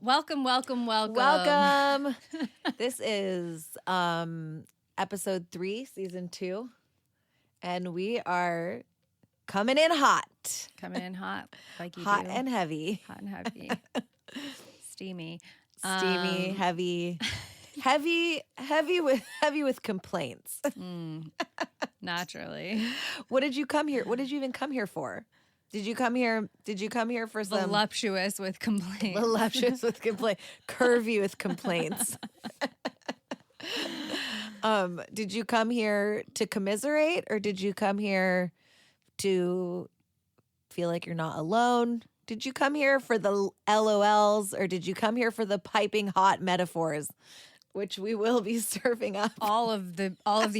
Welcome. Welcome. This is episode 3, season 2. And we are coming in hot. Like you hot do. and heavy. Hot and heavy. Steamy. Heavy. heavy with complaints. Naturally. What did you come here? What did you even come here for? Did you come here for some Voluptuous with complaints. Curvy with complaints. Did you come here to commiserate, or did you come here to feel like you're not alone? Did you come here for the LOLs, or did you come here for the piping hot metaphors, which we will be serving up? All of the above. All of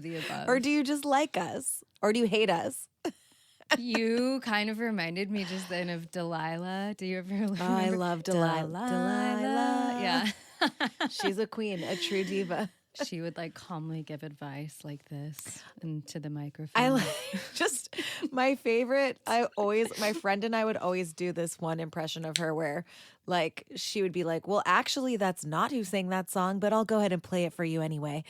the above. Or do you just like us? Or do you hate us? You kind of reminded me just then of Delilah. Do you ever remember? Oh, I love Delilah. Yeah. She's a queen, a true diva. She would like calmly give advice like this into the microphone. I like just my favorite. My friend and I would always do this one impression of her where like she would be like, well, actually, that's not who sang that song, but I'll go ahead and play it for you anyway.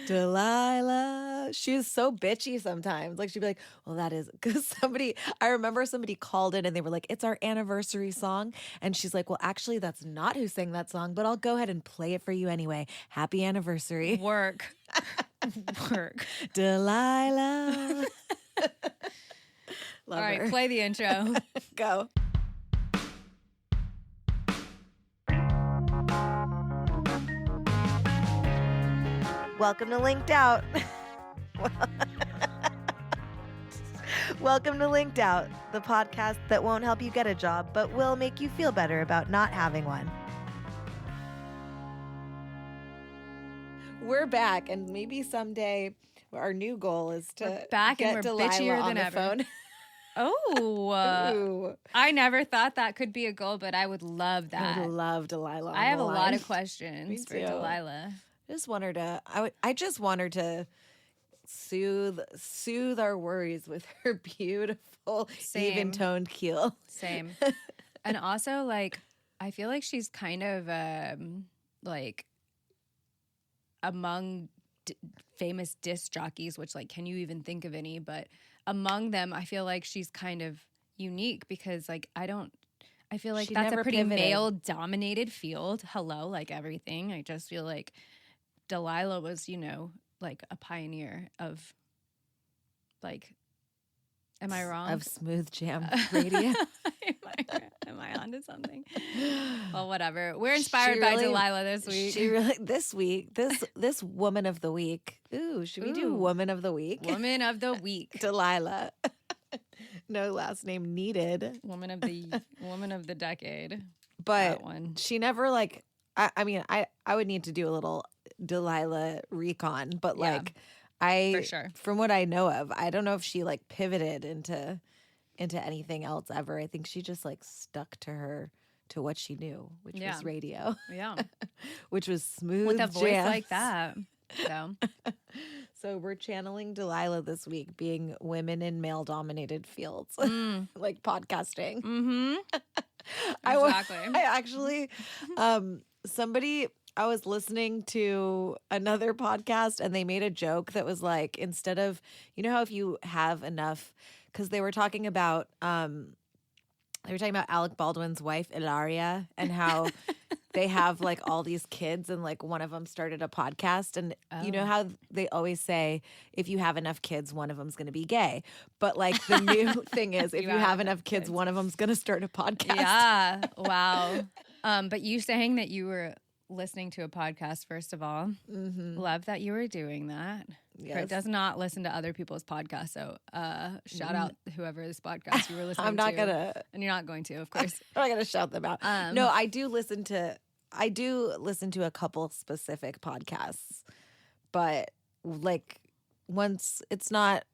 Delilah. She was so bitchy sometimes. Like she'd be like, well, that is because I remember somebody called in and they were like, it's our anniversary song. And she's like, well, actually, that's not who sang that song, but I'll go ahead and play it for you anyway. Happy anniversary. Work. Delilah. All right, play the intro. Go. Welcome to Linked Out. Welcome to Linked Out, the podcast that won't help you get a job, but will make you feel better about not having one. We're back, and maybe someday our new goal is to get Delilah bitchier on than the ever. phone. Oh, I never thought that could be a goal, but I would love that. I would love Delilah. I have a lot of questions for too. Delilah. I just want her to. I just want her to soothe our worries with her beautiful, even-toned keel. Same. And also, like, I feel like she's kind of like among famous disc jockeys, which, like, can you even think of any? But among them, I feel like she's kind of unique because, like, I feel like that's a pretty male-dominated field. Hello, like everything. I just feel like Delilah was, like a pioneer of, like, am I wrong? Of smooth jam radio. Am I onto something? Well, whatever. We're inspired by Delilah this week. This woman of the week. Ooh, should we do woman of the week? Woman of the week. Delilah. No last name needed. Woman of the decade. But she never like. I would need to do a little Delilah recon, but like for sure. From what I know of, I don't know if she like pivoted into anything else ever. I think she just like stuck to what she knew, which was radio. Yeah. Which was smooth with a voice jazz. like that. So we're channeling Delilah this week, being women in male-dominated fields, like podcasting. Mm-hmm. Exactly. I was listening to another podcast and they made a joke that was like, instead of, how if you have enough, because they were talking about Alec Baldwin's wife, Ilaria, and how they have like all these kids and like one of them started a podcast. And you know how they always say, if you have enough kids, one of them's going to be gay. But like the new thing is, if you have enough kids, one of them's going to start a podcast. Yeah. Wow. But you saying that you were listening to a podcast, first of all, love that you were doing that. Yes. Brit does not listen to other people's podcasts, so shout out whoever this podcast you were listening to. I'm not gonna, and you're not going to, of course. I'm not gonna shout them out. No, I do listen to a couple specific podcasts, but like once it's not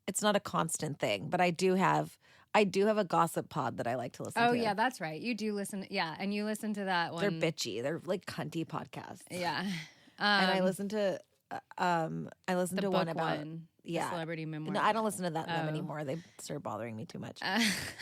a constant thing. But I do have a gossip pod that I like to listen to. Oh yeah, that's right. You do listen. Yeah, and you listen to that one. They're bitchy. They're like cunty podcasts. Yeah, and I listen to one about Yeah. Celebrity memoir. No, I don't listen to them anymore. They start bothering me too much.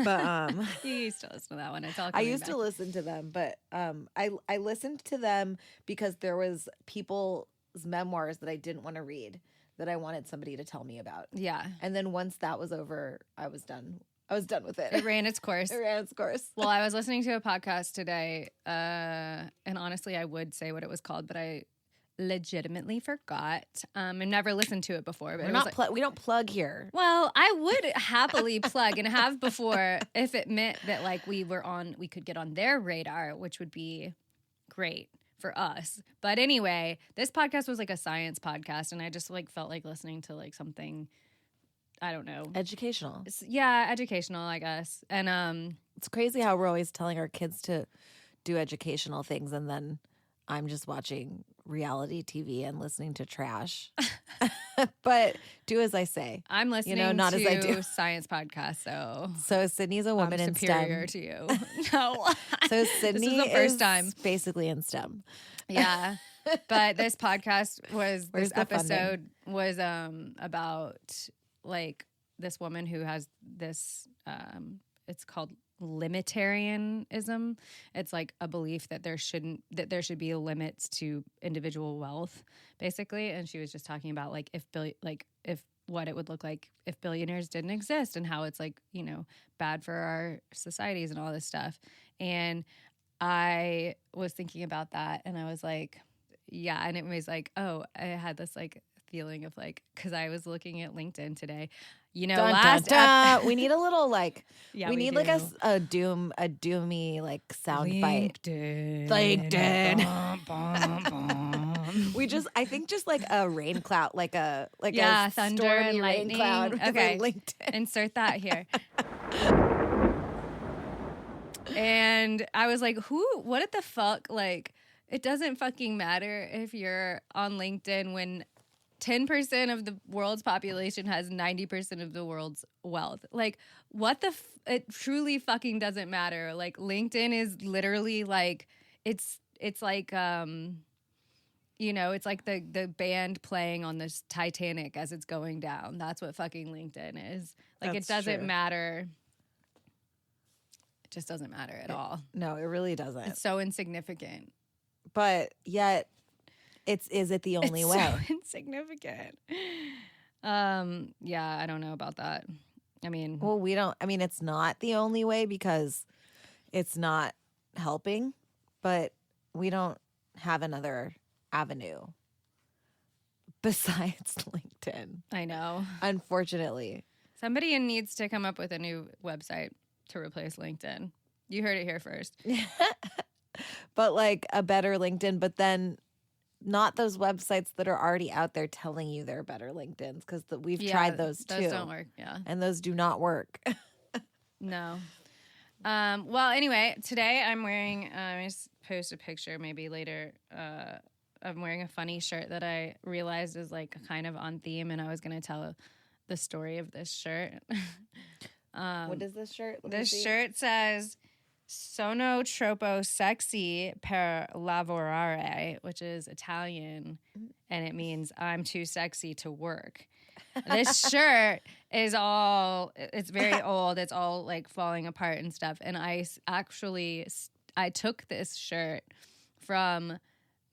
But you used to listen to that one. It's all I used back. to listen to them, but I listened to them because there was people's memoirs that I didn't want to read that I wanted somebody to tell me about. Yeah. And then once that was over, I was done. I was done with it. It ran its course. It ran its course. Well, I was listening to a podcast today, and honestly, I would say what it was called, but I legitimately forgot. I've never listened to it before. But we don't plug here. Well, I would happily plug and have before if it meant that like we could get on their radar, which would be great for us. But anyway, this podcast was like a science podcast, and I just like felt like listening to like something, I don't know, educational. Yeah, educational, I guess. And it's crazy how we're always telling our kids to do educational things, and then I'm just watching reality TV and listening to trash. But do as I say. I'm listening not to as I do. Science podcasts, so Sydney's a woman in STEM. Superior to you. No. So Sydney this is the first time basically in STEM. Yeah. But this podcast was Where's this the episode was about like this woman who has this it's called limitarianism. It's like a belief that there should be limits to individual wealth, basically. And she was just talking about like if what it would look like if billionaires didn't exist, and how it's like, you know, bad for our societies and all this stuff. And I was thinking about that, and I was like, yeah. And it was like, oh, I had this like feeling of like, because I was looking at LinkedIn today. You know, we need a little like, yeah, we need do. like a doomy like sound bite. LinkedIn. I think just like a rain cloud, like a thunder and lightning. Rain cloud. Okay, LinkedIn. Insert that here. And I was like, what the fuck? Like, it doesn't fucking matter if you're on LinkedIn when 10% of the world's population has 90% of the world's wealth. Like, what the it truly fucking doesn't matter. Like, LinkedIn is literally like, it's like, you know, it's like the band playing on this Titanic as it's going down. That's what fucking LinkedIn is. Like, it doesn't matter. It just doesn't matter at all. No, it really doesn't. It's so insignificant. But yet, is it the only way? So insignificant. Yeah, I don't know about that. I mean, well, it's not the only way because it's not helping, but we don't have another avenue besides LinkedIn. I know. Unfortunately. Somebody needs to come up with a new website to replace LinkedIn. You heard it here first. But like a better LinkedIn, but then not those websites that are already out there telling you they're better LinkedIns, because we've tried those too. Those don't work, yeah. And those do not work. No. Well, anyway, today I'm wearing, I just post a picture maybe later. I'm wearing a funny shirt that I realized is like kind of on theme, and I was going to tell the story of this shirt. What is this shirt? This shirt says, Sono troppo sexy per lavorare, which is Italian, and it means I'm too sexy to work. This shirt is it's very old. It's all like falling apart and stuff. And I took this shirt from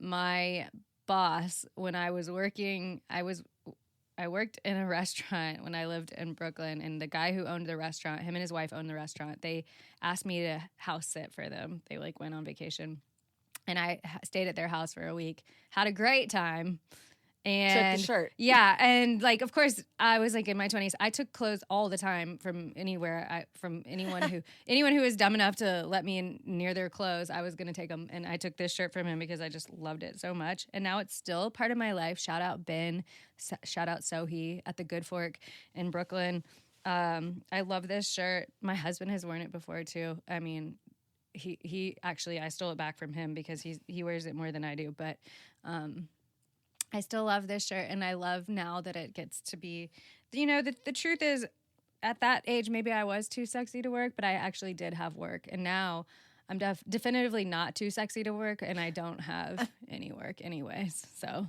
my boss when I was working. I worked in a restaurant when I lived in Brooklyn, and the guy who owned the restaurant, him and his wife owned the restaurant. They asked me to house sit for them. They like went on vacation, and I stayed at their house for a week. Had a great time. And took the shirt. Yeah, and like of course I was like in my 20s. I took clothes all the time from anywhere. From anyone who was dumb enough to let me in near their clothes, I was gonna take them. And I took this shirt from him because I just loved it so much. And now it's still part of my life. Shout out Ben. Shout out Sohi at the Good Fork in Brooklyn. I love this shirt. My husband has worn it before too. I mean, he actually, I stole it back from him because he wears it more than I do. But I still love this shirt, and I love now that it gets to be, you know, the truth is, at that age, maybe I was too sexy to work, but I actually did have work. And now I'm definitively not too sexy to work, and I don't have any work anyways. So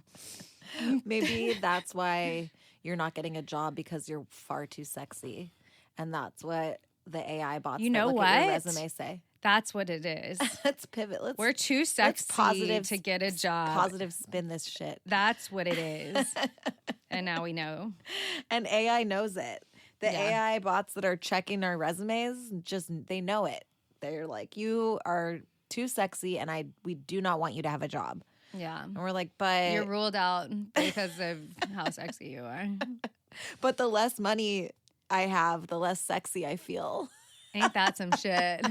maybe that's why you're not getting a job because you're far too sexy. And that's what the AI bots You know that look what? at your resume say. That's what it is. Let's pivot. We're too sexy to get a job. Positive spin this shit. That's what it is. And now we know. And AI knows it. The AI bots that are checking our resumes, they know it. They're like, you are too sexy and we do not want you to have a job. Yeah. And we're like, but you're ruled out because of how sexy you are. But the less money I have, the less sexy I feel. Ain't that some shit?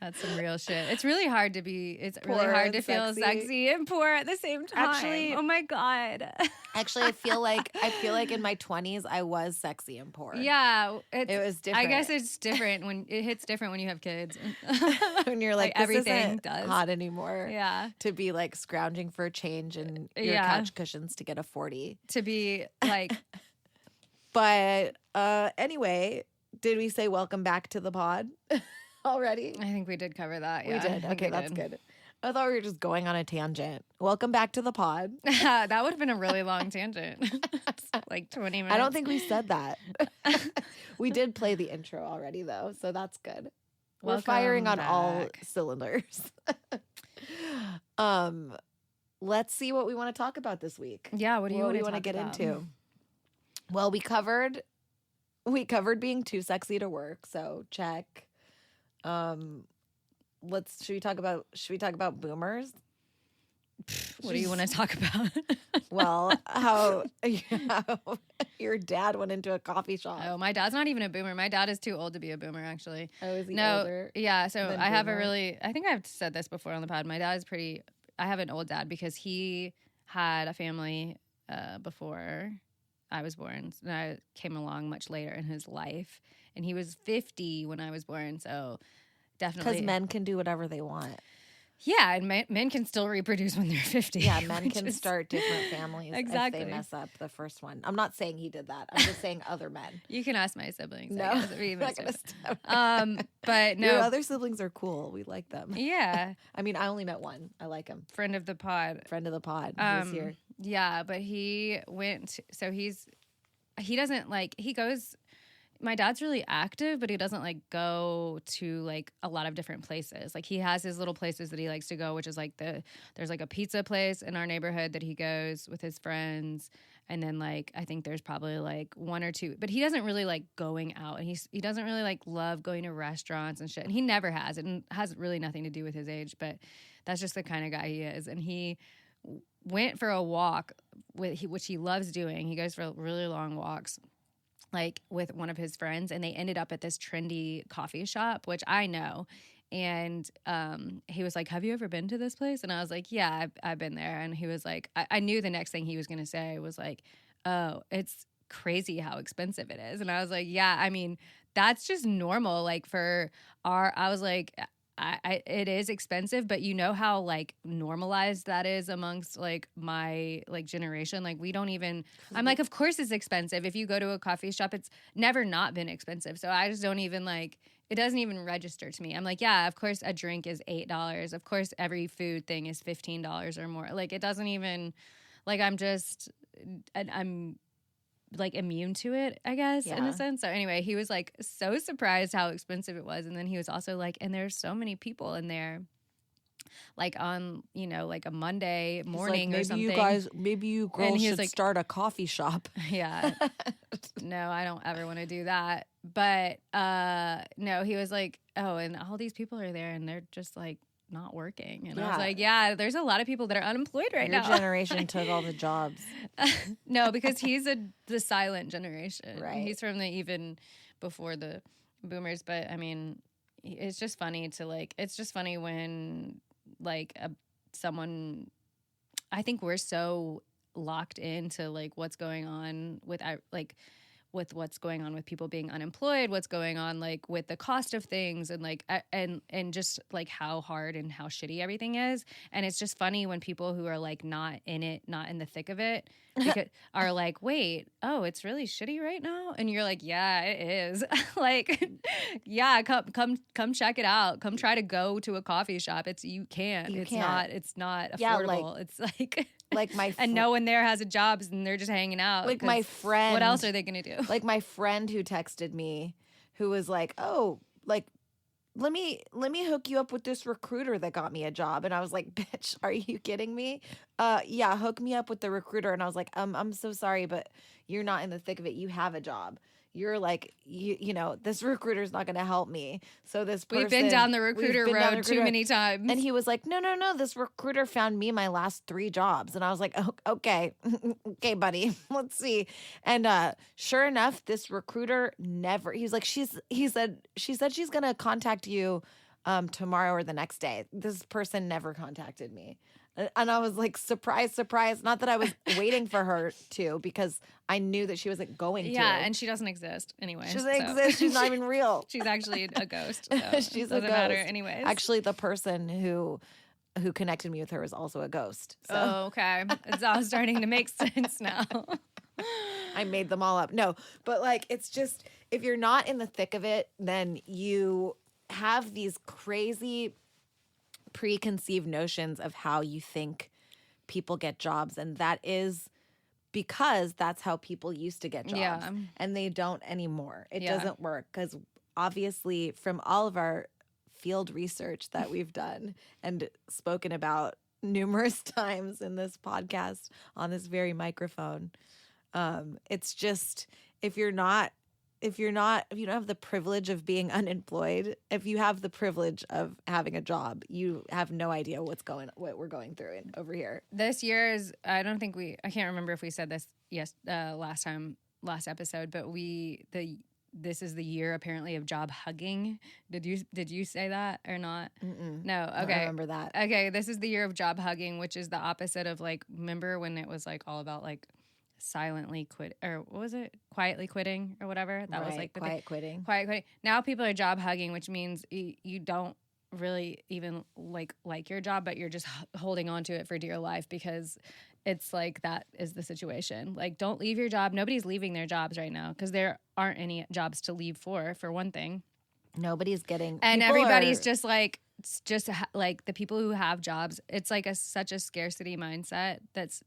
That's some real shit. It's really hard to really hard to feel sexy and poor at the same time. Actually, oh my God. Actually, I feel like in my 20s I was sexy and poor. Yeah. It was different. I guess it's different when it hits different when you have kids. When you're like, everything isn't does hot anymore. Yeah. To be like scrounging for a change and your couch cushions to get a 40. To be like But anyway, did we say welcome back to the pod? Already? I think we did cover that. Yeah. We did. Okay, that's good. I thought we were just going on a tangent. Welcome back to the pod. That would have been a really long tangent. Like 20 minutes. I don't think we said that. We did play the intro already, though, so that's good. We're firing on all cylinders. Let's see what we want to talk about this week. Yeah, what do you want to get into? Well, we covered being too sexy to work, so check. Should we talk about boomers? What do you want to talk about? Well, how your dad went into a coffee shop. Oh, my dad's not even a boomer. My dad is too old to be a boomer, actually. Oh, is he older? Yeah, so I have I think I've said this before on the pod. My dad is I have an old dad because he had a family before I was born. And I came along much later in his life. And he was 50 when I was born, so definitely. Because men can do whatever they want. Yeah, and men can still reproduce when they're 50. Yeah, men can start different families exactly. if they mess up the first one. I'm not saying he did that. I'm just saying other men. You can ask my siblings. No, I'm not gonna stop. But no. Your other siblings are cool. We like them. Yeah. I mean, I only met one. I like him. Friend of the pod. He's here. Yeah, but he went, so he doesn't like, he goes, my dad's really active, but he doesn't like go to like a lot of different places. Like he has his little places that he likes to go, which is like there's like a pizza place in our neighborhood that he goes with his friends. And then like, I think there's probably like one or two, but he doesn't really like going out, and he doesn't really like love going to restaurants and shit. And he never has, and has really nothing to do with his age, but that's just the kind of guy he is. And he went for a walk which he loves doing. He goes for really long walks, like with one of his friends, and they ended up at this trendy coffee shop, which I know. And he was like, have you ever been to this place? And I was like, yeah, I've been there. And he was like, I knew the next thing he was going to say was like, oh, it's crazy how expensive it is. And I was like, yeah, I mean, that's just normal. Like I was like, it is expensive, but you know how like normalized that is amongst like my like generation. Like we don't even, I'm like, of course it's expensive. If you go to a coffee shop, it's never not been expensive. So I just don't even like, it doesn't even register to me. I'm like, yeah, of course a drink is $8. Of course every food thing is $15 or more. Like it doesn't even, like I'm like immune to it, I guess, in a sense. So anyway, he was like so surprised how expensive it was. And then he was also like, and there's so many people in there, like on, you know, like a Monday morning or something. Maybe you girls should like, start a coffee shop. Yeah. No, I don't ever want to do that. But no, he was like, oh, and all these people are there and they're just like not working. And I was like, yeah, there's a lot of people that are unemployed right now. Your generation took all the jobs. No, because he's the silent generation. Right. He's from the even before the boomers. But I mean, it's just funny when like someone, I think we're so locked into like what's going on with what's going on with people being unemployed, what's going on like with the cost of things, and like and just like how hard and how shitty everything is. And it's just funny when people who are like not in it, not in the thick of it, are like, wait, oh, it's really shitty right now, and you're like, yeah, it is. Like, yeah, come check it out. Come try to go to a coffee shop. You can't. It's not affordable. Yeah, like, it's like like and no one there has a job and they're just hanging out. Like my friend. What else are they going to do? Like my friend who texted me, who was like, "Oh, like let me hook you up with this recruiter that got me a job." And I was like, "Bitch, are you kidding me? Yeah, hook me up with the recruiter." And I was like, I'm so sorry, but you're not in the thick of it. You have a job. You're like, you know, this recruiter's not going to help me. So this person, we've been down the recruiter road too many times. And he was like, no, this recruiter found me my last 3 jobs. And I was like, oh, okay, okay, buddy, let's see. And sure enough, this recruiter never, he's like, she said she's going to contact you tomorrow or the next day. This person never contacted me. And I was like, surprise. Not that I was waiting for her to, because I knew that she wasn't going to. Yeah, and she doesn't exist anyway. She doesn't exist. She's not even real. She's actually a ghost. So She's doesn't a ghost. matter anyways. Actually, the person who connected me with her is also a ghost. So. Oh, okay. It's all starting to make sense now. I made them all up. No, but like, it's just, if you're not in the thick of it, then you have these crazy preconceived notions of how you think people get jobs, and that is because that's how people used to get jobs, and they don't anymore. It doesn't work, because obviously from all of our field research that we've done and spoken about numerous times in this podcast on this very microphone, it's just, if you don't have the privilege of being unemployed, if you have the privilege of having a job, you have no idea what we're going through over here. This year is, I can't remember if we said this last episode, but this is the year apparently of job hugging. Did you say that or not? Mm-mm. No. Okay. I don't remember that. Okay. This is the year of job hugging, which is the opposite of like, remember when it was like all about like silently quit, or what was it, quietly quitting or whatever, that was like the quiet quitting. Now people are job hugging, which means you don't really even like your job, but you're just holding on to it for dear life, because it's like, that is the situation. Like, don't leave your job. Nobody's leaving their jobs right now, because there aren't any jobs to leave for one thing. Nobody's getting, and everybody's just like the people who have jobs, it's like such a scarcity mindset that's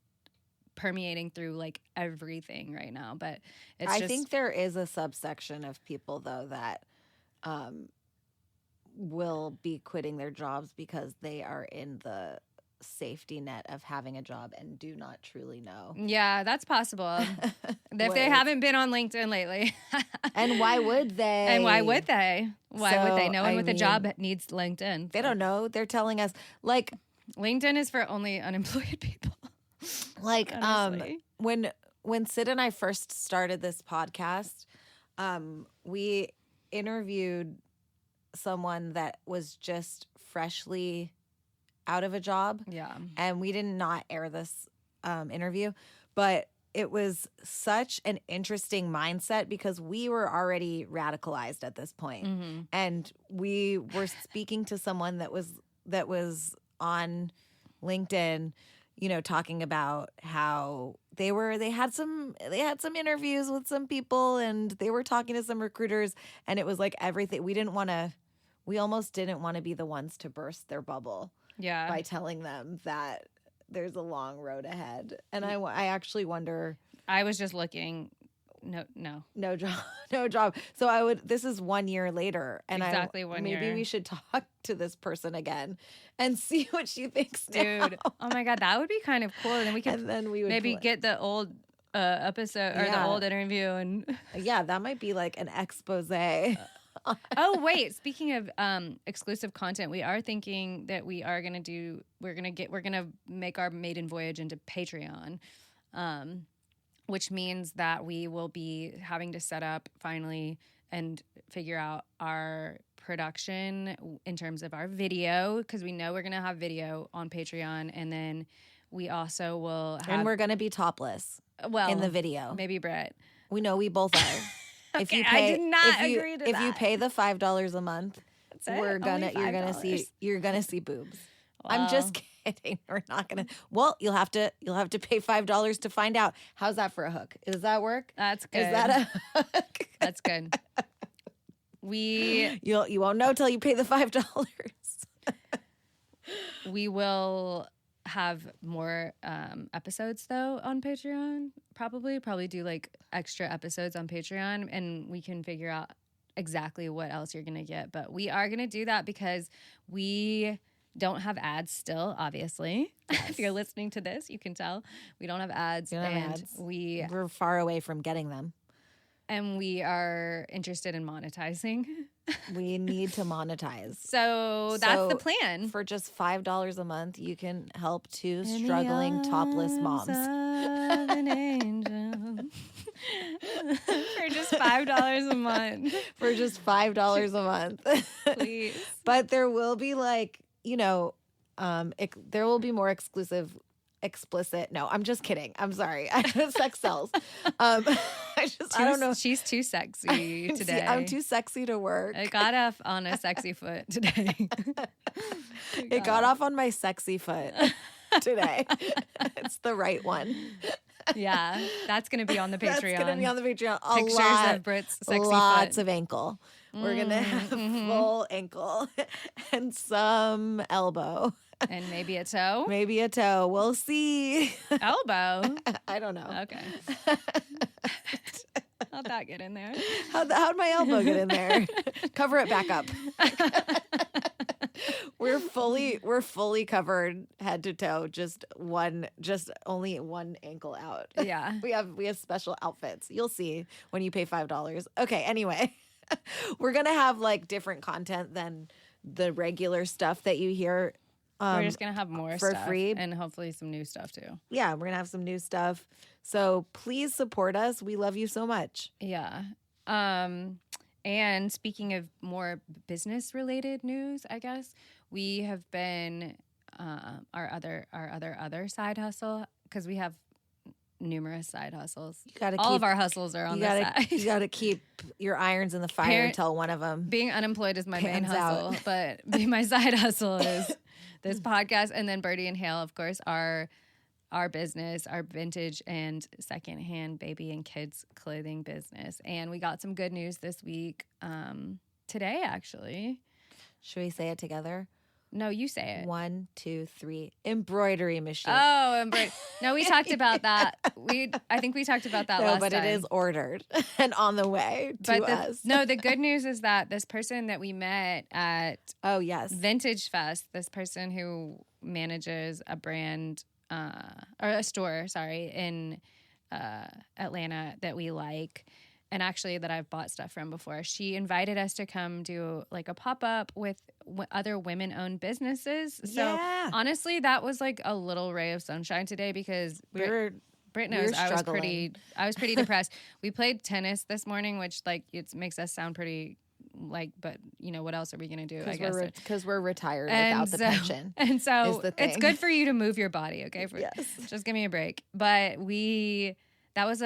permeating through like everything right now. But I think there is a subsection of people though that will be quitting their jobs because they are in the safety net of having a job and do not truly know. Yeah, that's possible. If they haven't been on LinkedIn lately. And why would they? Why would they? No one with a job needs LinkedIn. They don't know. They're telling us, like, LinkedIn is for only unemployed people. Like, when Sid and I first started this podcast, we interviewed someone that was just freshly out of a job. Yeah. And we did not air this interview, but it was such an interesting mindset because we were already radicalized at this point. Mm-hmm. And we were speaking to someone that was on LinkedIn, you know, talking about how they had some interviews with some people, and they were talking to some recruiters, and it was like everything. We almost didn't want to be the ones to burst their bubble. Yeah. By telling them that there's a long road ahead. And I actually wonder. I was just looking. No job. So this is 1 year later. And exactly 1 year. Maybe we should talk to this person again and see what she thinks now. Dude. Oh my God. That would be kind of cool. And then we could maybe get the old episode or the old interview. And yeah, that might be like an expose. Oh, wait. Speaking of exclusive content, we are thinking that we're going to make our maiden voyage into Patreon, which means that we will be having to set up finally and figure out our production in terms of our video, because we know we're going to have video on Patreon, and then we also will have... And we're going to be topless in the video. Maybe Brit. We know we both are. Okay, if you pay, I did not agree to that. If you pay the $5 a month, you're gonna see boobs. Wow. I'm just kidding. We're not gonna. Well, you'll have to pay $5 to find out. How's that for a hook? Does that work? That's good. Is that a hook? That's good. You won't know till you pay the $5. We will have more episodes though on Patreon. Probably do like extra episodes on Patreon, and we can figure out exactly what else you're gonna get. But we are gonna do that because we don't have ads still, obviously. Yes. If you're listening to this, you can tell we don't have ads, we're far away from getting them. And we are interested in monetizing. We need to monetize. So that's the plan. For just $5 a month, you can help two struggling topless moms. An angel. For just $5 a month. For just $5 a month. Please. But there will be like, there will be more explicit. No, I'm just kidding. I'm sorry. Sex sells. I don't know. She's too sexy today. I'm too sexy to work. I got off on a sexy foot today. It got off on my sexy foot today. It's the right one. Yeah, that's going to be on the Patreon. That's going to be on the Patreon. Pictures of Brit's sexy foot. Lots of ankle. We're going to have full ankle and some elbow. And maybe a toe? Maybe a toe. We'll see. Elbow? I don't know. Okay. How'd that get in there? How'd my elbow get in there? Cover it back up. We're fully covered head to toe. Just only one ankle out. Yeah. We have special outfits. You'll see when you pay $5. Okay. Anyway, we're gonna have like different content than the regular stuff that you hear. We're just going to have more for stuff free. And hopefully some new stuff too. Yeah, we're going to have some new stuff. So please support us. We love you so much. Yeah. And speaking of more business related news, I guess, we have been our other side hustle, because we have numerous side hustles. All of our hustles are on the side. You got to keep your irons in the fire until one of them. Being unemployed is my main hustle, but my side hustle is this podcast. And then Birdie and Hale, of course, are our business, our vintage and secondhand baby and kids clothing business. And we got some good news this week, today, actually. Should we say it together? No, you say it. 1, 2, 3. Embroidery machine. Oh, embroidery. No, we talked about that. I think we talked about that last time. No, but it is ordered and on the way to us. No, the good news is that this person that we met at Vintage Fest, this person who manages a brand or a store, in Atlanta that we like, and actually that I've bought stuff from before, she invited us to come do like a pop-up with other women-owned businesses. So honestly, that was like a little ray of sunshine today, because Brit knows I was pretty depressed. We played tennis this morning, which like it makes us sound pretty like, but what else are we gonna do? I guess because we're retired without the pension. And so it's good for you to move your body, okay? Just give me a break. But that was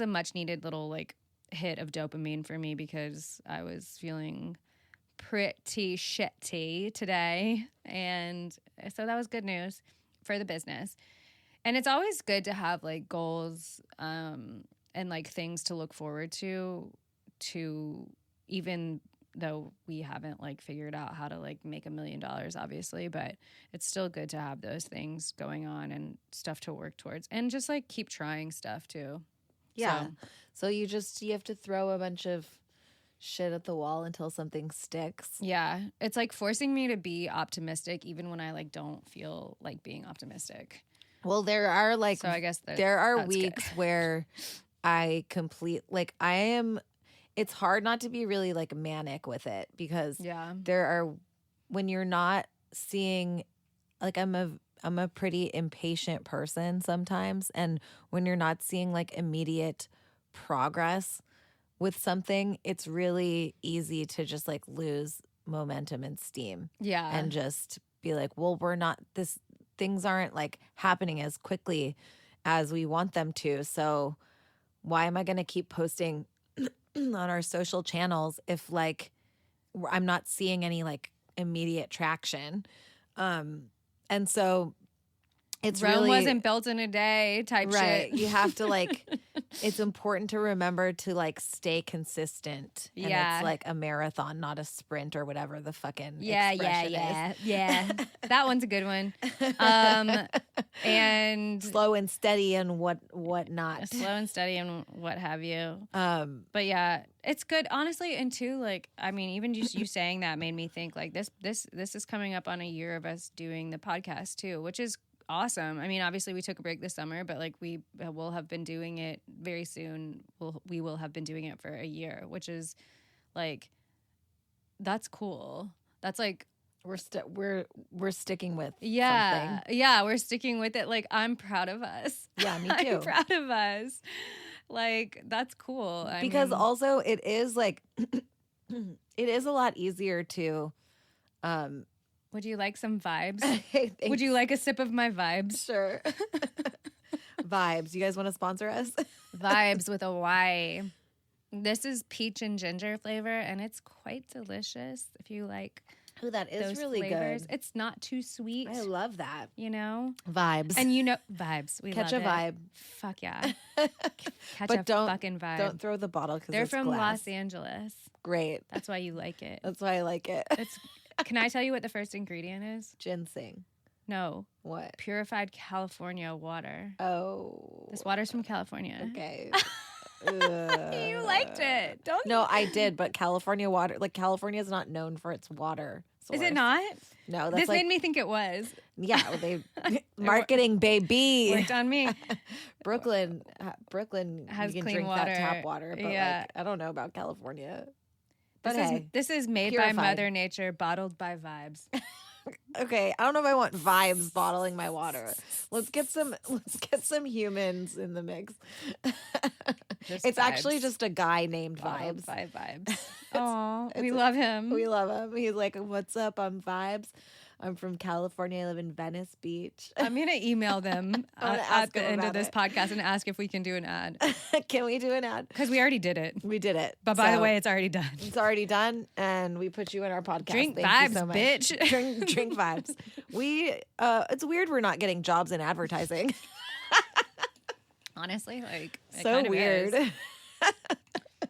a much needed little like hit of dopamine for me, because I was feeling pretty shitty today, and so that was good news for the business. And it's always good to have like goals and like things to look forward to even though we haven't like figured out how to like make $1 million, obviously, but it's still good to have those things going on and stuff to work towards, and just like keep trying stuff too. Yeah. So you have to throw a bunch of shit at the wall until something sticks. Yeah. It's like forcing me to be optimistic even when I like don't feel like being optimistic. Well, there are like, so I guess there are weeks where it's hard not to be really like manic with it, because when you're not seeing, like I'm a pretty impatient person sometimes, and when you're not seeing like immediate progress with something, it's really easy to just like lose momentum and steam. Yeah. And just be like, well, things aren't like happening as quickly as we want them to. So why am I going to keep posting on our social channels if like I'm not seeing any like immediate traction? And so Rome wasn't built in a day type shit. You have to like, it's important to remember to like stay consistent. And it's like a marathon, not a sprint or whatever the fucking expression is. Yeah. That one's a good one. And slow and steady and whatnot. Slow and steady and what have you. But yeah, it's good, honestly. And too, like, I mean, even just you saying that made me think like this is coming up on a year of us doing the podcast too, which is awesome. I mean, obviously we took a break this summer, but like we will have been doing it very soon. We will have been doing it for a year, which is like, that's cool. That's like we're sticking with something. Yeah, we're sticking with it. Like, I'm proud of us. Yeah, me too. I'm proud of us. Like, that's cool. Because also it is like it is a lot easier to would you like some vibes? Would you like a sip of my vibes? Sure. Vibes. You guys want to sponsor us? Vibes with a Y. This is peach and ginger flavor, and it's quite delicious if you like. Oh, that is really flavors. good. It's not too sweet. I love that. You know? Vibes. And you know, vibes. We Catch love a vibe. Fuck yeah. Catch but a fucking vibe. Don't throw the bottle because they're from glass. Los Angeles. Great. That's why you like it. That's why I like it. Can I tell you what the first ingredient is? Ginseng. No. What? Purified California water. Oh. This water's from California. Okay. You liked it, don't you? No, I did, but California water, like California is not known for its water source. Is it not? No, that's this made me think it was. Yeah, they marketing, baby. Worked on me. Brooklyn has you can clean drink water. that tap water, but like, I don't know about California. But this is made purified by Mother Nature, bottled by Vibes. Okay, I don't know if I want Vibes bottling my water. Let's get some humans in the mix. It's Vibes. actually just a guy named Bottled Vibes. by Vibes. Oh, we love him. We love him. He's like, "What's up? I'm Vibes. I'm from California. I live in Venice Beach." I'm gonna email them at the end of this podcast and ask if we can do an ad. Can we do an ad? Because we already did it. We did it. But by the way, it's already done. It's already done, and we put you in our podcast. Drink Thank Vibes, you so much. bitch. Drink Vibes. It's weird we're not getting jobs in advertising. Honestly, like, it so kind of weird. Is.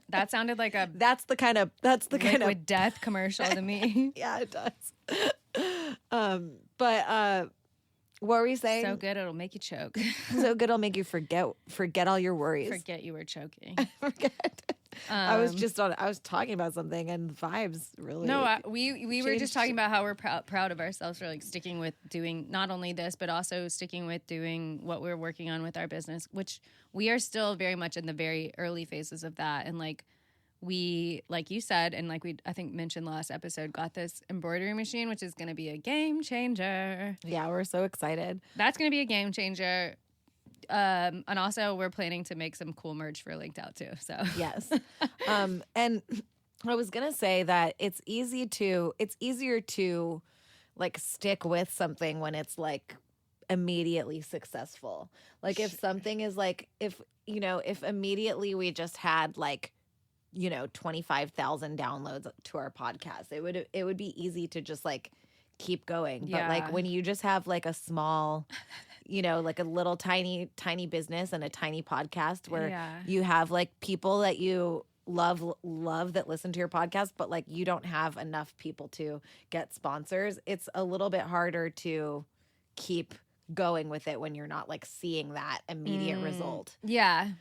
That sounded like a that's the kind of liquid death commercial to me. Yeah, it does. But what were we saying? So good it'll make you choke. So good it'll make you forget all your worries. Forget you were choking. Forget. I was talking about something and Vibes really. No, we were just talking about how we're proud of ourselves for like sticking with doing not only this but also sticking with doing what we're working on with our business, which we are still very much in the very early phases of that. And like we, like you said, and like we I think mentioned last episode, got this embroidery machine, which is going to be a game changer. Yeah, we're so excited. That's going to be a game changer. And also we're planning to make some cool merch for Linked Out too. So yes. And I was gonna say that it's easier to like stick with something when it's like immediately successful. Like if something is like if immediately we just had like 25,000 downloads to our podcast, it would be easy to just like keep going. But like when you just have like a small like a little tiny business and a tiny podcast where you have like people that you love that listen to your podcast, but like you don't have enough people to get sponsors, it's a little bit harder to keep going with it when you're not like seeing that immediate result. Yeah.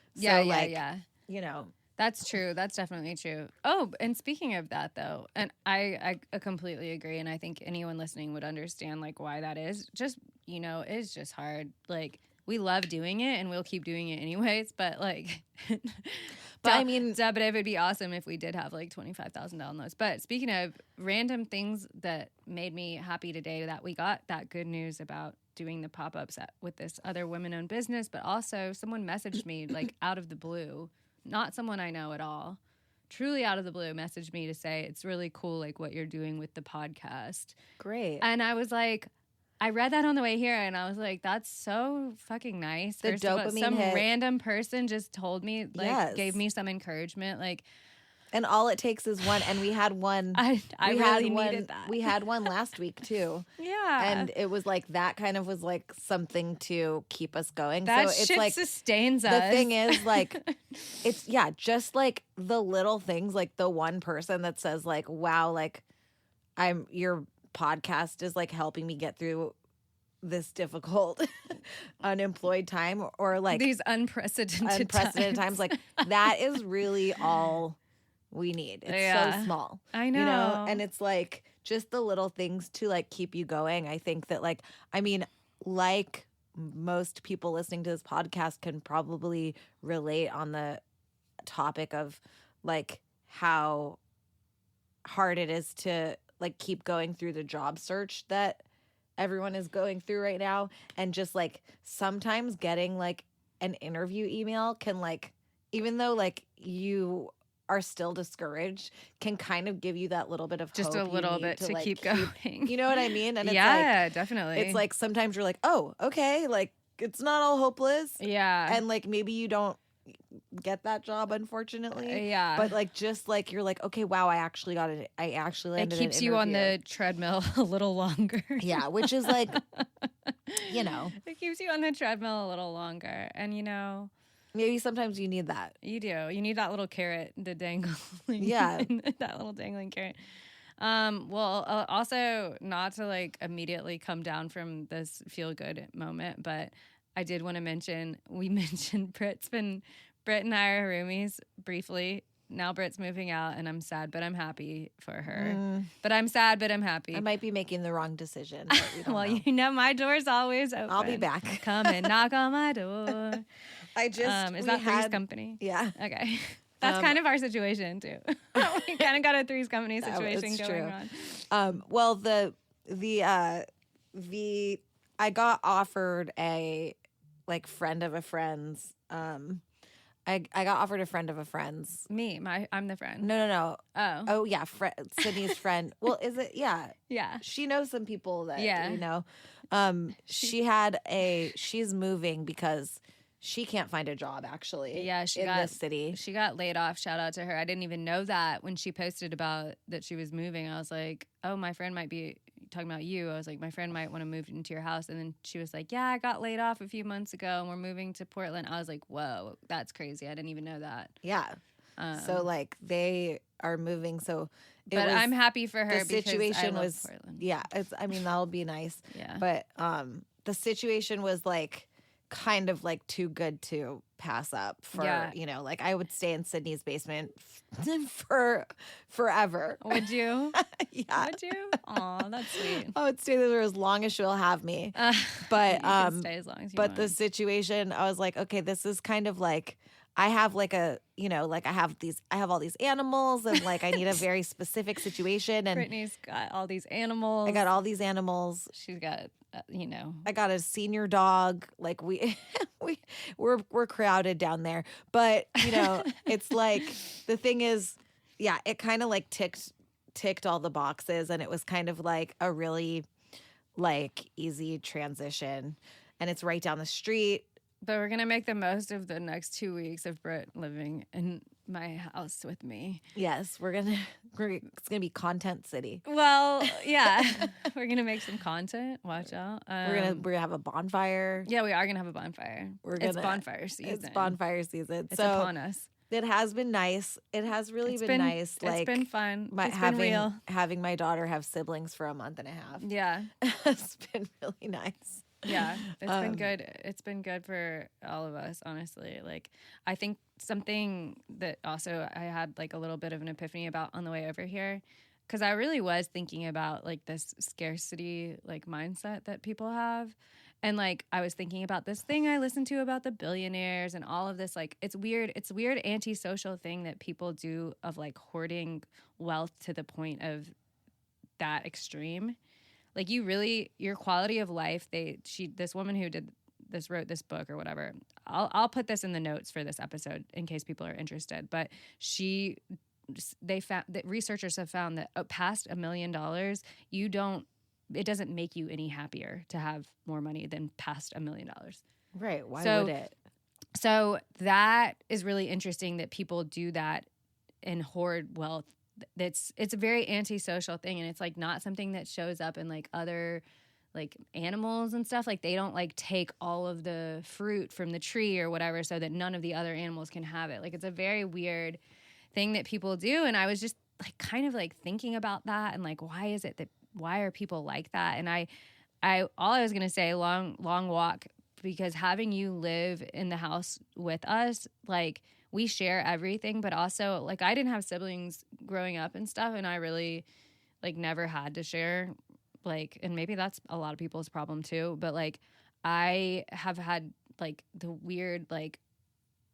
That's true. That's definitely true. Oh, and speaking of that, though, and I completely agree, and I think anyone listening would understand, like, why that is. Just, it's just hard. Like, we love doing it, and we'll keep doing it anyways, but, like... But I mean... but it would be awesome if we did have, like, 25,000 downloads. But speaking of random things that made me happy today, that we got that good news about doing the pop-ups with this other women-owned business, but also someone messaged me, like, out of the blue. Not someone I know at all, truly out of the blue, messaged me to say it's really cool, like what you're doing with the podcast. Great. And I was like, I read that on the way here, and I was like, that's so fucking nice. The dopamine some hit. Random person just told me, like, gave me some encouragement, like. And all it takes is one. And we had one. I really needed that. We had one last week too. Yeah. And it was like that kind of was like something to keep us going. That so it's shit like sustains us. The thing is like, it's just like the little things, like the one person that says like, wow, like your podcast is like helping me get through this difficult unemployed time, or like these unprecedented times. Like that is really all we need. It's so small. I know. You know, and it's like just the little things to like keep you going. I think that like, I mean, like most people listening to this podcast can probably relate on the topic of like how hard it is to like keep going through the job search that everyone is going through right now. And just like sometimes getting like an interview email can like, even though like you are still discouraged, can kind of give you that little bit of just hope a little bit to like, keep going. You know what I mean? And it's like, definitely. It's like sometimes you're like, oh, okay, like it's not all hopeless. Yeah. And like maybe you don't get that job, unfortunately. Yeah. But like just like you're like, okay, wow, I actually got it. I actually landed. It keeps you on the treadmill a little longer. Yeah, which is like, you know, it keeps you on the treadmill a little longer, and you know, maybe sometimes you need that. You do. You need that little carrot to dangle. Yeah, that little dangling carrot. Well, also not to like immediately come down from this feel good moment, but I did want to mention, we mentioned Brit and I are roomies briefly. Now Brit's moving out and I'm sad, but I'm happy for her. But I'm sad, but I'm happy. I might be making the wrong decision. But we don't well, know. You know, my door's always open. I'll be back. Come and knock on my door. I just, is that Three's Company? Yeah. Okay. That's kind of our situation too. We kind of got a Three's Company situation going on. Well, I got offered a like friend of a friend's. I got offered a friend of a friend's. I'm the friend. No. Oh yeah, Sydney's friend. Well, is it? Yeah. Yeah. She knows some people that you know. She's moving because she can't find a job actually. Yeah, in this city. She got laid off. Shout out to her. I didn't even know that when she posted about that she was moving. I was like, oh, my friend might be talking about you. I was like, my friend might want to move into your house. And then she was like, yeah, I got laid off a few months ago and we're moving to Portland. I was like, whoa, that's crazy. I didn't even know that. Yeah. So like they are moving. So I'm happy for her. The situation was Portland. Yeah. That'll be nice. Yeah. But the situation was like kind of like too good to pass up for, you know, like I would stay in Sydney's basement for forever. Would you? Yeah. Would you? Aw, that's sweet. I would stay there as long as she'll have me. But you can stay as long as you want. The situation, I was like, okay, this is kind of like I have like a, you know, like I have all these animals and like I need a very specific situation. And Brittany's got all these animals. I got all these animals. She's got, you know. I got a senior dog. Like we're crowded down there. But, you know, it's like the thing is, yeah, it kind of like ticked all the boxes and it was kind of like a really like easy transition. And it's right down the street. But we're going to make the most of the next 2 weeks of Brit living in my house with me. Yes, it's going to be content city. Well, yeah. We're going to make some content. Watch out. We're going to have a bonfire. Yeah, we are going to have a bonfire. It's bonfire season. It's bonfire season. It's upon us. It has been nice. It has really been nice. It's been fun. It's been real. Having my daughter have siblings for a month and a half. Yeah. It's been really nice. Yeah, it's been good. It's been good for all of us, honestly. Like, I think something that also I had like a little bit of an epiphany about on the way over here, because I really was thinking about like this scarcity like mindset that people have. And like I was thinking about this thing I listened to about the billionaires and all of this, like it's weird antisocial thing that people do of like hoarding wealth to the point of that extreme. Like your quality of life, this woman who wrote this book or whatever. I'll put this in the notes for this episode in case people are interested. But researchers have found that past $1 million, it doesn't make you any happier to have more money than past $1 million. Right. Why would it? So that is really interesting that people do that and hoard wealth. It's a very antisocial thing, and it's like not something that shows up in like other like animals and stuff. Like they don't like take all of the fruit from the tree or whatever so that none of the other animals can have it. Like it's a very weird thing that people do, and I was just like kind of like thinking about that and like why are people like that? And I all I was gonna say, long walk, because having you live in the house with us, like we share everything, but also like I didn't have siblings growing up and stuff, and I really like never had to share, like, and maybe that's a lot of people's problem too, but like I have had like the weird like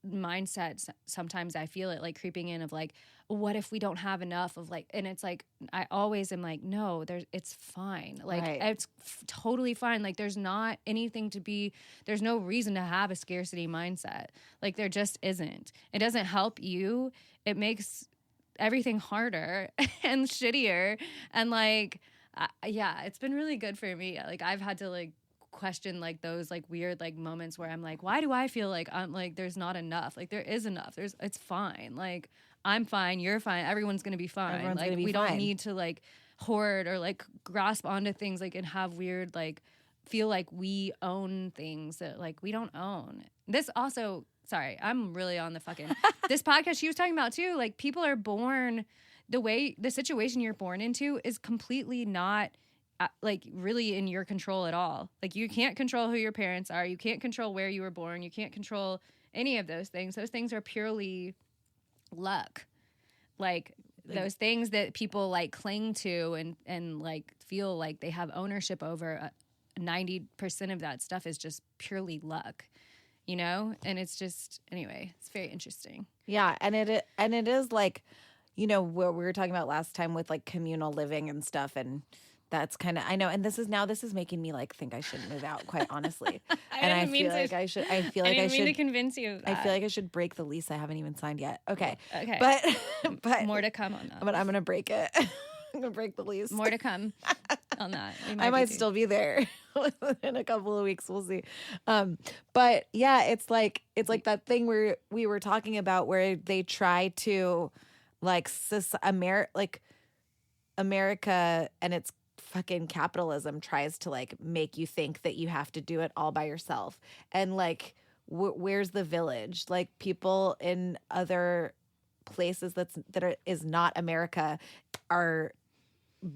mindset, sometimes I feel it like creeping in of like, what if we don't have enough of like, and it's like I always am like, no, it's fine, like it's totally fine, like there's not anything to be, there's no reason to have a scarcity mindset, like there just isn't. It doesn't help you, it makes everything harder and shittier, and like yeah, it's been really good for me. Like I've had to like question like those like weird like moments where I'm like, why do I feel like I'm like there's not enough? Like there is enough. It's fine. Like I'm fine, you're fine, everyone's gonna be fine. Everyone's like gonna be we fine. Don't need to like hoard or like grasp onto things like and have weird like feel like we own things that like we don't own. This also, sorry, I'm really on the fucking this podcast she was talking about too, like people are born the situation you're born into is completely not like really in your control at all. Like you can't control who your parents are. You can't control where you were born. You can't control any of those things. Those things are purely luck. Like those things that people like cling to and like feel like they have ownership over, 90% of that stuff is just purely luck, you know? And it's just, anyway, it's very interesting. Yeah. And it is like, you know, what we were talking about last time with like communal living and stuff, and that's kind of, I know, and this is making me like think I shouldn't move out, quite honestly. I feel like I should to convince you of that. I feel like I should break the lease I haven't even signed yet. Okay. But more to come on that. But I'm gonna break it. I'm gonna break the lease. More to come on that. I might still be there in a couple of weeks. We'll see. But yeah, it's like that thing where we were talking about where they try to like America and its fucking capitalism tries to like make you think that you have to do it all by yourself, and like where's the village? Like people in other places is not America are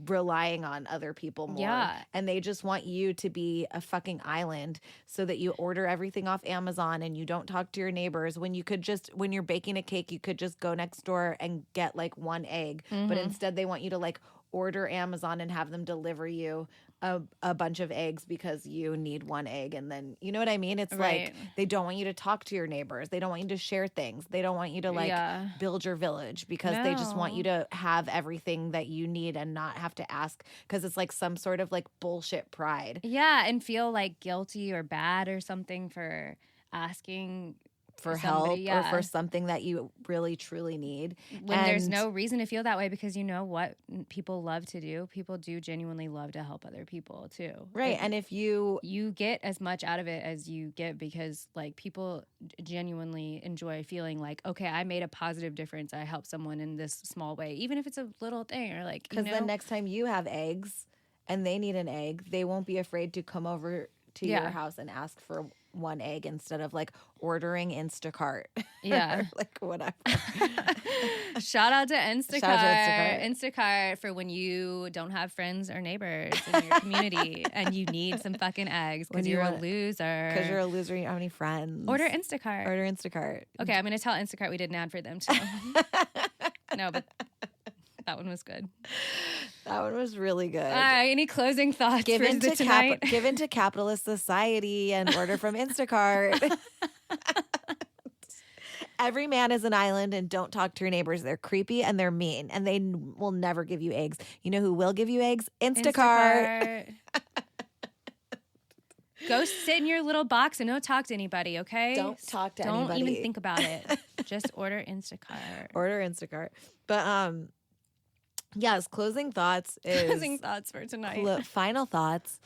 relying on other people more. Yeah. And they just want you to be a fucking island so that you order everything off Amazon and you don't talk to your neighbors, when you could just, when you're baking a cake, you could just go next door and get like one egg. Mm-hmm. But instead they want you to like order Amazon and have them deliver you a bunch of eggs because you need one egg. And then, you know what I mean? It's like they don't want you to talk to your neighbors. They don't want you to share things. They don't want you to like build your village because they just want you to have everything that you need and not have to ask, because it's like some sort of like bullshit pride. Yeah, and feel like guilty or bad or something for asking for help or for something that you really truly need, when there's no reason to feel that way, because you know what people love to do, people do genuinely love to help other people too, right? And if you get as much out of it as you give, because like people genuinely enjoy feeling like, okay, I made a positive difference, I helped someone in this small way, even if it's a little thing, or like, because the next time you have eggs and they need an egg, they won't be afraid to come over to your house and ask for one egg instead of like ordering Instacart. Yeah. Like whatever. Shout out to Instacart. Instacart for when you don't have friends or neighbors in your community and you need some fucking eggs because you're a loser. Because you're a loser, you don't have any friends. Order Instacart. Okay, I'm going to tell Instacart we did an ad for them too. No, but that one was good. That one was really good. Any closing thoughts for tonight? Given to capitalist society and order from Instacart. Every man is an island, and don't talk to your neighbors. They're creepy and they're mean, and they will never give you eggs. You know who will give you eggs? Instacart. Go sit in your little box and don't talk to anybody, okay? Don't talk to anybody. Don't even think about it. Just order Instacart. Order Instacart. But yes, closing thoughts for tonight. Final thoughts.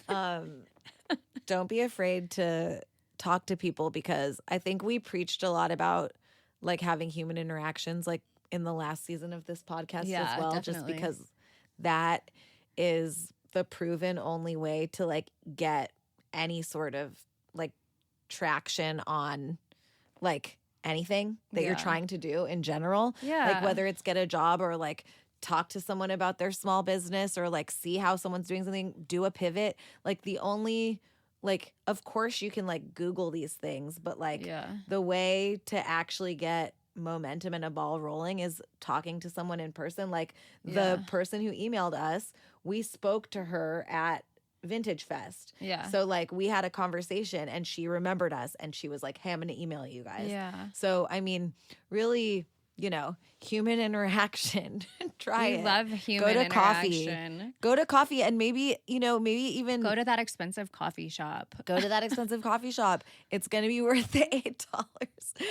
Don't be afraid to talk to people, because I think we preached a lot about like having human interactions, like in the last season of this podcast Yeah, as well, definitely. just because that is the proven only way to like get any sort of like traction on like anything that you're trying to do in general. Yeah. Like whether it's get a job or like talk to someone about their small business or like see how someone's doing something, do a pivot. Like the only like, of course you can like Google these things, but like the way to actually get momentum and a ball rolling is talking to someone in person. Like the person who emailed us, we spoke to her at Vintage Fest. Yeah. So like we had a conversation and she remembered us and she was like, hey, I'm going to email you guys. Yeah. So, I mean, really, you know, human interaction. Try it. We love human interaction. Go to coffee and maybe, you know, maybe even go to that expensive coffee shop. Go to that expensive coffee shop. It's going to be worth the $8.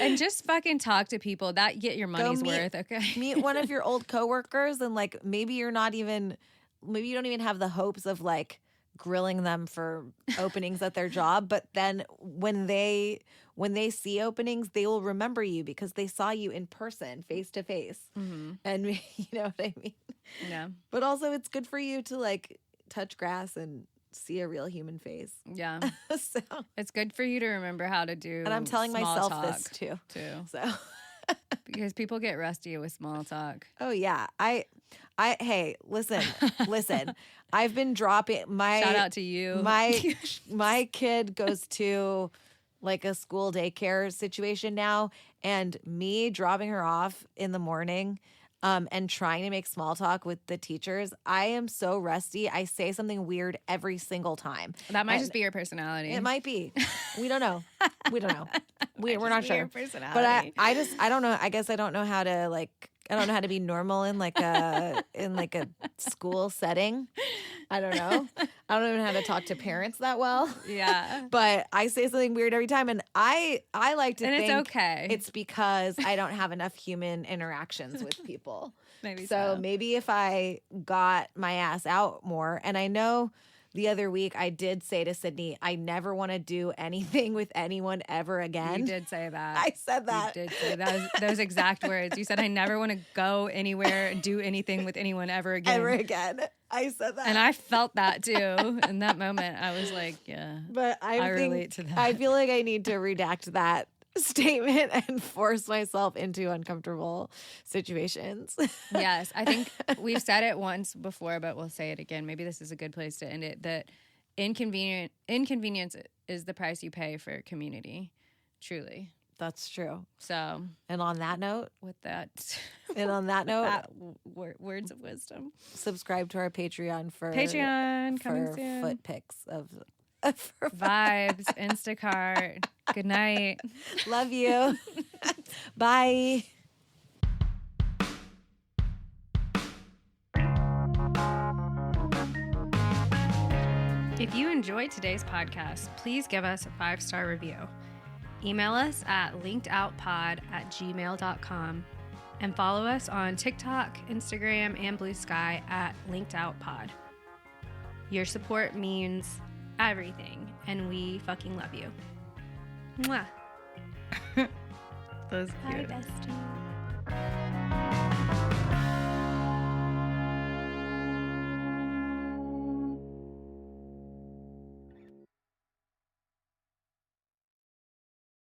And just fucking talk to people. That get your money's worth, okay? Meet one of your old coworkers and like maybe you don't even have the hopes of like grilling them for openings at their job, but then when they see openings, they will remember you because they saw you in person, face to face. And you know what I mean? Yeah. But also it's good for you to like touch grass and see a real human face. Yeah. So it's good for you to remember how to do. And I'm telling myself this too. So because people get rusty with small talk. Oh yeah. Hey, listen. I've been dropping my shout out to you. My kid goes to like a school daycare situation now, and me dropping her off in the morning and trying to make small talk with the teachers, I am so rusty. I say something weird every single time. That might just be your personality. It might be. We don't know. We're not sure. Your personality. But I don't know. I guess I don't know how to like. I don't know how to be normal in like a school setting. I don't know. I don't even know how to talk to parents that well. Yeah. But I say something weird every time, and I like to think it's okay. It's because I don't have enough human interactions with people. Maybe so. Maybe if I got my ass out more, and I know the other week I did say to Sydney, I never want to do anything with anyone ever again. You did say that. I said that. You did say that. Those exact words. You said, I never want to go anywhere and do anything with anyone ever again. Ever again. I said that. And I felt that too. In that moment, I was like, yeah. But I relate to that. I feel like I need to redact that statement and force myself into uncomfortable situations. Yes, I think we've said it once before, but we'll say it again. Maybe this is a good place to end it. That inconvenience is the price you pay for community. Truly. That's true. So, and on that note, words of wisdom. Subscribe to our Patreon coming soon. Foot pics of vibes, Instacart. Good night. Love you. Bye. If you enjoyed today's podcast, please give us a 5-star review. Email us at linkedoutpod@gmail.com and follow us on TikTok, Instagram, and Blue Sky at linkedoutpod. Your support means everything, and we fucking love you. Mwah. That was cute. Bye, bestie.